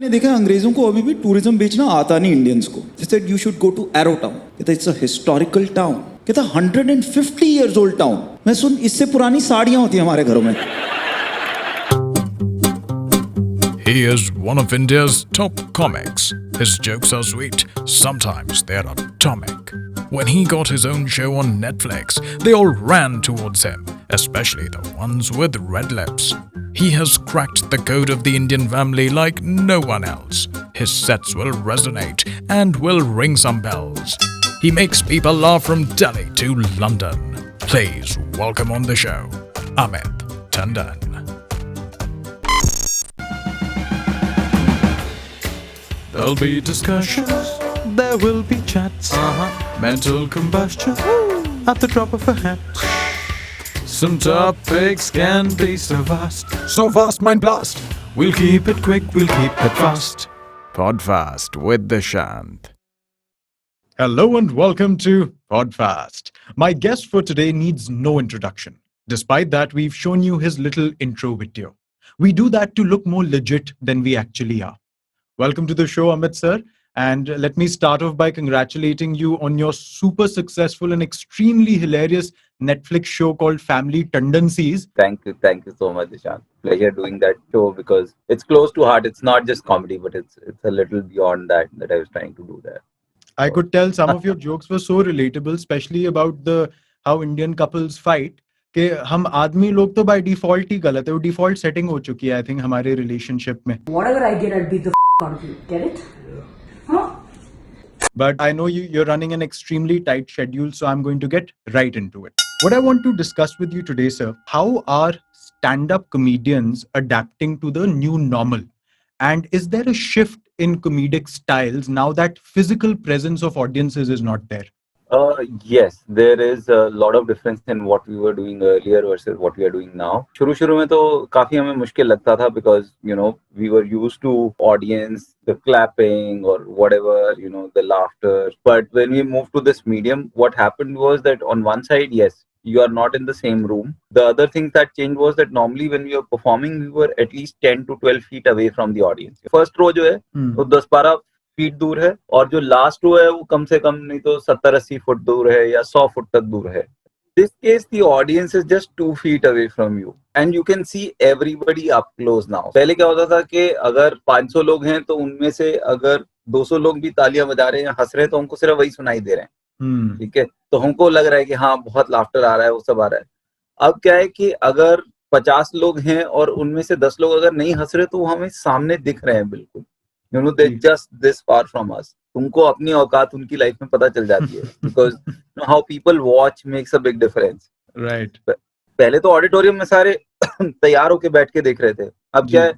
ने देखा अंग्रेजों को अभी भी टूरिज्म बेचना आता नहीं इंडियंस को. They said you should go to Arrow Town. कहता it's a historical town. कहता 150 years old town. मैं सुन इससे पुरानी साड़ियां होती हैं हमारे घरों में. He is one of India's top comics. His jokes are sweet. Sometimes they're atomic. When he got his own show on Netflix, they all ran towards him, especially the ones with red lips. He has cracked the code of the Indian family like no one else. His sets will resonate and will ring some bells. He makes people laugh from Delhi to London. Please welcome on the show, Amit Tandon. There'll be discussions, there will be chats, mental combustion at the drop of a hat. Some topics can be so vast, mind blast. We'll keep it quick, we'll keep it fast. Podfast with Dishant. Hello and welcome to Podfast. My guest for today needs no introduction. Despite that, we've shown you his little intro video. We do that to look more legit than we actually are. Welcome to the show, Amit sir. And let me start off by congratulating you on your super successful and extremely hilarious Netflix show called Family Tendencies. Thank you so much, Dishant. Pleasure doing that show because it's close to heart. It's not just comedy, but it's a little beyond that I was trying to do there. I could tell some of your jokes were so relatable, especially about how Indian couples fight. कि हम आदमी लोग तो by default ही गलत है, वो default setting हो चुकी है I think हमारे relationship में. Whatever I get, I'll beat the out of you. Get it? Huh? But I know you're running an extremely tight schedule, so I'm going to get right into it. What I want to discuss with you today, sir, how are stand-up comedians adapting to the new normal? And is there a shift in comedic styles now that physical presence of audiences is not there? Yes, there is a lot of difference in what we were doing earlier versus what we are doing now. शुरू में तो काफी हमें मुश्किल लगता था because we were used to audience, the clapping or whatever, the laughter. But when we moved to this medium, what happened was that on one side, yes, you are not in the same room. The other thing that changed was that normally when we were performing, we were at least 10 to 12 feet away from the audience. First row जो है, वो 10-12 feet दूर है और जो last row है वो कम से कम नहीं तो 70-80 फुट दूर है या 100 फुट तक दूर है. This case the audience is just 2 feet away from you and you can see everybody up close now. पहले क्या होता था कि अगर 500 लोग हैं तो उनमें से अगर 200 लोग भी तालियां बजा रहे हैं हंस रहे हैं तो हमको सिर्फ वही सुनाई दे रहे हैं. ठीक है, तो हमको लग रहा है कि हाँ बहुत लाफ्टर आ रहा है, वो सब आ रहा है. अब क्या है कि अगर 50 लोग हैं और उनमें से 10 लोग अगर नहीं हंस रहे तो हमें सामने दिख रहे हैं बिल्कुल. They're just this far from us. तुमको अपनी औकात उनकी लाइफ में पता चल जाती है because how people watch makes a big difference. Right. पहले तो ऑडिटोरियम में सारे तैयार होके बैठ के देख रहे थे. अब क्या है,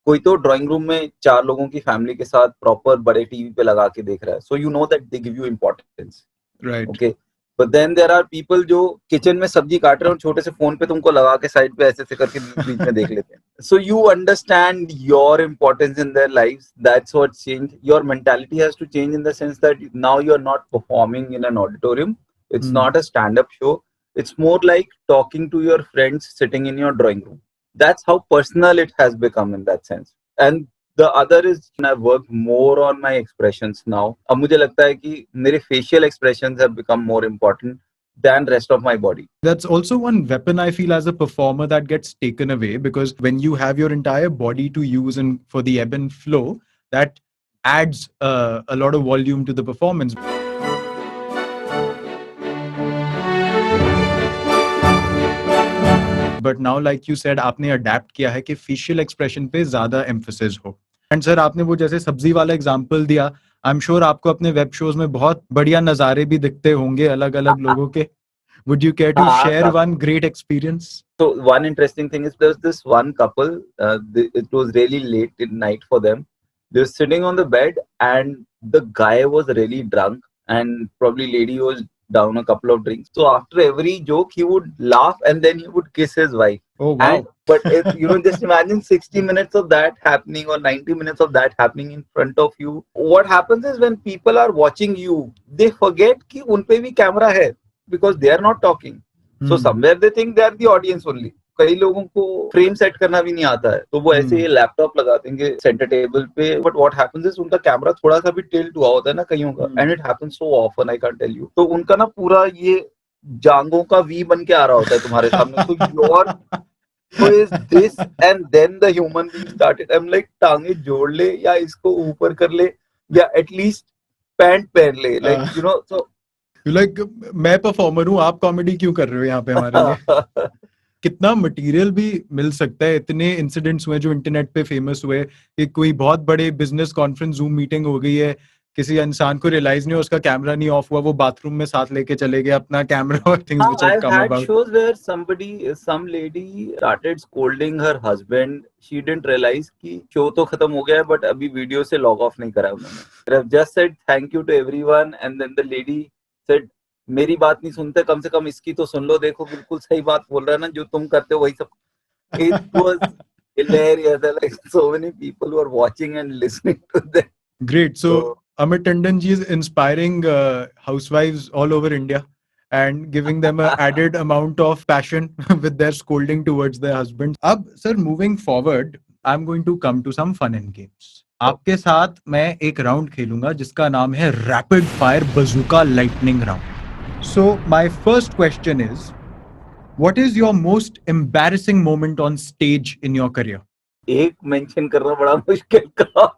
कोई तो ड्राइंग रूम में 4 लोगों की फैमिली के साथ प्रॉपर बड़े टीवी पे लगा के देख रहा है. So you know that they give you importance. Right. Okay. But then there are people जो किचन में सब्जी काट रहे हैं और छोटे से फोन पे तुमको लगा के साइड पे ऐसे करके बीच में देख लेते हैं. So you understand your importance in their lives. That's what changed. Your mentality has to change in the sense that now you're not performing in an auditorium. It's not a stand-up show. It's more like talking to your friends sitting in your drawing room. That's how personal it has become in that sense. And the other is I've worked more on my expressions now. अब मुझे लगता है कि मेरे facial expressions have become more important than rest of my body. That's also one weapon I feel as a performer that gets taken away because when you have your entire body to use and for the ebb and flow, that adds a lot of volume to the performance. But now, like you said, आपने adapt किया है कि facial expression पे ज़्यादा emphasis हो. And sir, आपने वो जैसे सब्जी वाला example दिया, I'm sure आपको अपने web shows में बहुत बढ़िया नज़ारे भी दिखते होंगे अलग-अलग लोगों के. Would you care to share one great experience? So one interesting thing is there's this one couple, it was really late at night for them. They were sitting on the bed and the guy was really drunk and probably lady was down a couple of drinks. So after every joke, he would laugh and then he would kiss his wife. Oh, wow. But just imagine 60 minutes of that happening or 90 minutes of that happening in front of you. What happens is when people are watching you, they forget कि उन पे भी camera है because they are not talking. So somewhere they think they are the audience only. कई लोगों को frame set करना भी नहीं आता है, तो वो ऐसे ही लैपटॉप लगा देंगे सेंटर टेबल पे, बट व्हाट हैपेंस इज उनका कैमरा थोड़ा सा भी टिल्ट हुआ होता है ना कईयों का, and it happens so often I can't tell you, तो उनका ना पूरा ये जांगों का वी बन के आ रहा होता है तुम्हारे सामने, तो your is this and then the human being started, I'm like टांगे जोड़ ले या इसको ऊपर कर ले या एटलीस्ट पैंट पहन ले, like you know, so like मैं परफॉर्मर हूँ, आप कॉमेडी क्यों कर रहे हो यहाँ पे हमारे लिए? कितना मटेरियल भी मिल सकता है। इतने इंसिडेंट्स हुए जो इंटरनेट पे फेमस हुए कि कोई बहुत बड़े बिजनेस कॉन्फ्रेंस जूम मीटिंग हो गई है, किसी इंसान को रियलाइज नहीं हो, उसका कैमरा नहीं ऑफ हुआ, वो बाथरूम में साथ लेके चले गए अपना कैमरा और things which have I've come had about. shows where some lady started scolding her husband. She didn't realize कि show तो खत्म हो गया है, but अभी वीडियो से log off नहीं करा उन्होंने. I've just said thank you to everyone, and then the lady said मेरी बात नहीं सुनते, कम से कम इसकी तो सुन लो, देखो बिल्कुल सही बात बोल रहा है ना, जो तुम करते हो वही सब. It was hilarious. Like so many people were watching and listening to them. Great. So Amit Tandon ji is inspiring housewives all over India and giving them an added amount of passion with their scolding towards their husbands. Ab, sir, moving forward, I'm going to come to some fun and games. आपके साथ मैं एक round खेलूंगा जिसका नाम है rapid fire bazooka lightning round. So my first question is, what is your most embarrassing moment on stage in your career? एक mention करना बड़ा मुश्किल काम.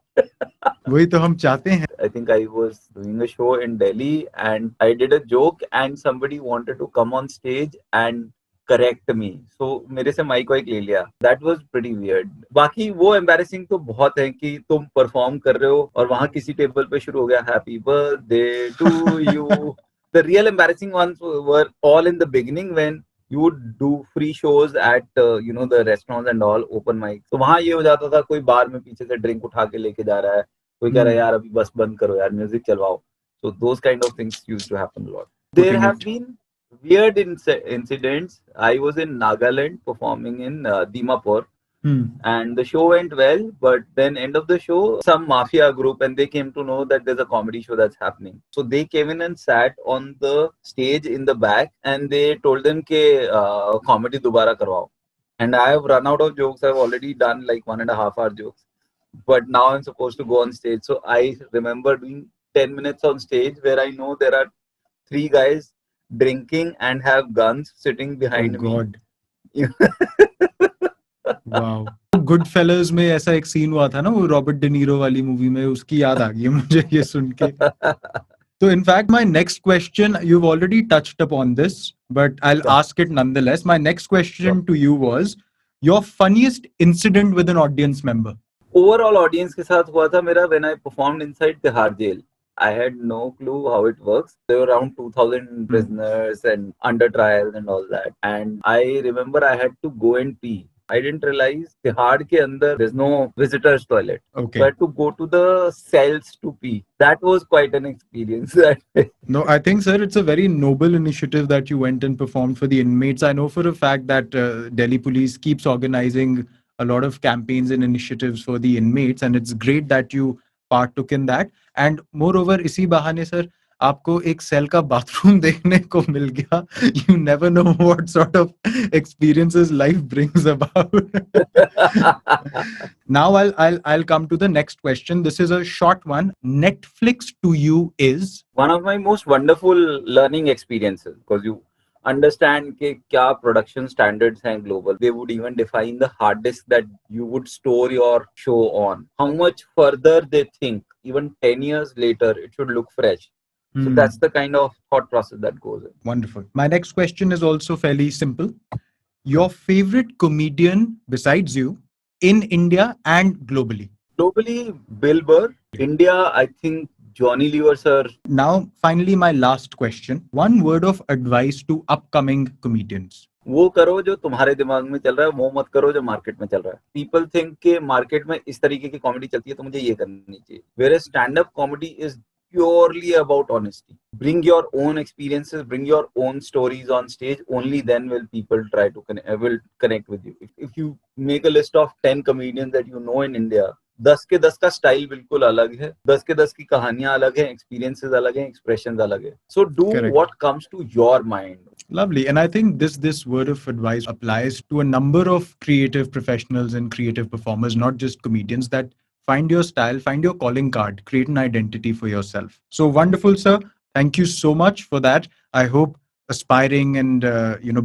वही तो हम चाहते हैं. I think I was doing a show in Delhi and I did a joke and somebody wanted to come on stage and correct me. So मेरे से माइक वाइक ले लिया. That was pretty weird. बाकी वो embarrassing तो बहुत है कि तुम परफॉर्म कर रहे हो और वहाँ किसी टेबल पे शुरू हो गया Happy birthday to you. The real embarrassing ones were all in the beginning when you would do free shows at the restaurants and all open mics. तो वहाँ ये हो जाता था, कोई बार में पीछे से ड्रिंक उठा के लेके जा रहा है, कोई कह रहा है यार अभी बस बंद करो यार, music चलवाओ. So those kind of things used to happen a lot. There have been weird incidents. I was in Nagaland performing in Dimapur. And the show went well, but then end of the show, some mafia group, and they came to know that there's a comedy show that's happening. So they came in and sat on the stage in the back, and they told them ke comedy dobara karwao. And I have run out of jokes. I've already done like 1.5 hour jokes, but now I'm supposed to go on stage. So I remember doing 10 minutes on stage where I know there are 3 guys drinking and have guns sitting behind me. God. Wow. Good failures में ऐसा एक scene हुआ था ना, वो Robert De Niro वाली movie में, उसकी याद आ गई है मुझे ये सुन के. So in fact, my next question, you've already touched upon this, but I'll ask it nonetheless. My next question to you was your funniest incident with an audience member. Overall audience के साथ हुआ था मेरा when I performed inside Tihar jail. I had no clue how it works. There were around 2,000 prisoners and under trials and all that. And I remember I had to go and pee. I didn't realize Tihar ke andar there's no visitors toilet. Okay. So I had to go to the cells to pee. That was quite an experience. No, I think, sir, it's a very noble initiative that you went and performed for the inmates. I know for a fact that Delhi police keeps organizing a lot of campaigns and initiatives for the inmates, and it's great that you partook in that. And moreover, इसी बहाने sir आपको एक cell का bathroom देखने को मिल गया. You never know what sort of experiences life brings about. Now I'll come to the next question. This is a short one. Netflix to you is one of my most wonderful learning experiences, because you understand कि क्या production standards हैं global. They would even define the hard disk that you would store your show on. How much further they think, even 10 years later, it should look fresh. So that's the kind of thought process that goes in. Wonderful. My next question is also fairly simple. Your favorite comedian besides you in India and globally? Globally, Bill Burr. India, I think Johnny Lever sir. Now, finally, my last question. One word of advice to upcoming comedians. वो करो जो तुम्हारे दिमाग में चल रहा है, वो मत करो जो मार्केट में चल रहा है. People think कि मार्केट में इस तरीके की कॉमेडी चलती है तो मुझे ये करनी चाहिए. Whereas stand-up comedy is purely about honesty. Bring your own experiences, bring your own stories on stage. Only then will people try to connect with you. If you make a list of 10 comedians that you know in India, 10 के 10 का style बिल्कुल अलग है, 10 के 10 की कहानियां अलग हैं, एक्सपीरियंसेस अलग हैं, एक्सप्रेशंस अलग है. So do what comes to your mind. Lovely. And I think this word of advice applies to a number of creative professionals and creative performers, not just comedians, that find your style, find your calling card, create an identity for yourself. So wonderful, sir. Thank you so much for that. I hope aspiring and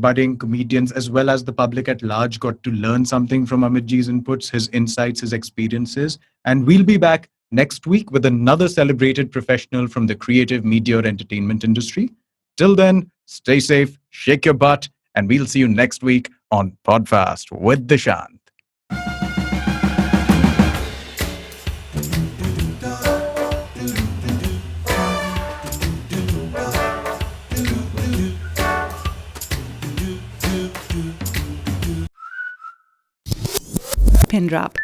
budding comedians as well as the public at large got to learn something from Amit Ji's inputs, his insights, his experiences. And we'll be back next week with another celebrated professional from the creative media or entertainment industry. Till then, stay safe, shake your butt, and we'll see you next week on Podfast with Dishant. Pin drop.